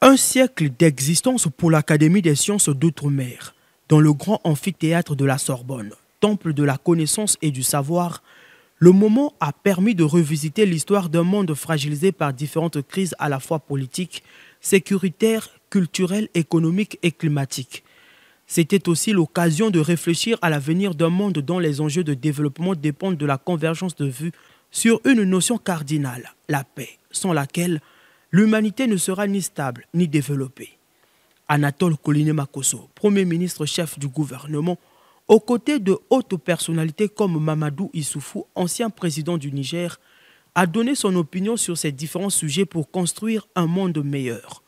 Un siècle d'existence pour l'Académie des sciences d'outre-mer, dans le grand amphithéâtre de la Sorbonne, temple de la connaissance et du savoir. Le moment a permis de revisiter l'histoire d'un monde fragilisé par différentes crises à la fois politiques, sécuritaires, culturelles, économiques et climatiques. C'était aussi l'occasion de réfléchir à l'avenir d'un monde dont les enjeux de développement dépendent de la convergence de vues sur une notion cardinale, la paix, sans laquelle l'humanité ne sera ni stable ni développée. Anatole Koliné-Makosso, Premier ministre chef du gouvernement, aux côtés de hautes personnalités comme Mamadou Issoufou, ancien président du Niger, a donné son opinion sur ces différents sujets pour construire un monde meilleur.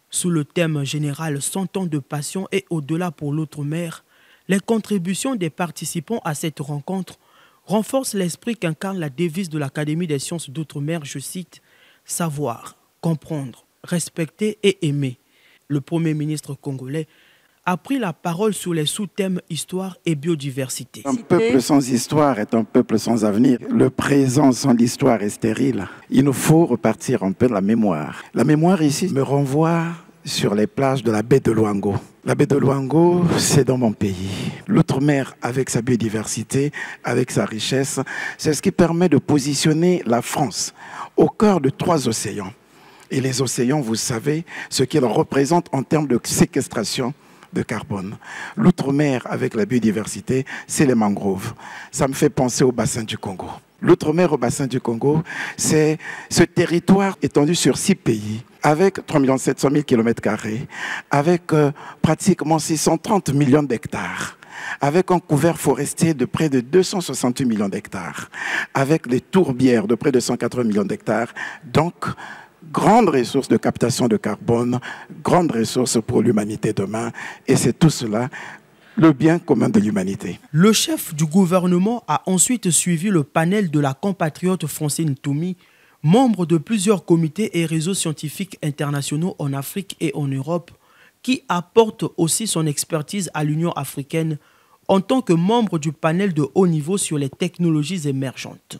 Sous le thème général « 100 ans de passion et au-delà pour l'outre-mer », les contributions des participants à cette rencontre renforcent l'esprit qu'incarne la devise de l'Académie des sciences d'outre-mer, je cite, « Savoir, comprendre, respecter et aimer ». Le Premier ministre congolais a pris la parole sur les sous-thèmes histoire et biodiversité. Un peuple sans histoire est un peuple sans avenir. Le présent sans l'histoire est stérile. Il nous faut repartir un peu de la mémoire. La mémoire ici me renvoie sur les plages de la baie de Luango. La baie de Luango, c'est dans mon pays. L'outre-mer, avec sa biodiversité, avec sa richesse, c'est ce qui permet de positionner la France au cœur de 3 océans. Et les océans, vous savez, ce qu'ils représentent en termes de séquestration de carbone. L'outre-mer avec la biodiversité, c'est les mangroves. Ça me fait penser au bassin du Congo. L'outre-mer au bassin du Congo, c'est ce territoire étendu sur 6 pays, avec 3 700 000 km², avec pratiquement 630 millions d'hectares, avec un couvert forestier de près de 268 millions d'hectares, avec les tourbières de près de 180 millions d'hectares. Donc, grande ressource de captation de carbone, grande ressource pour l'humanité demain, et c'est tout cela le bien commun de l'humanité. Le chef du gouvernement a ensuite suivi le panel de la compatriote Francine Toumi, membre de plusieurs comités et réseaux scientifiques internationaux en Afrique et en Europe, qui apporte aussi son expertise à l'Union africaine en tant que membre du panel de haut niveau sur les technologies émergentes.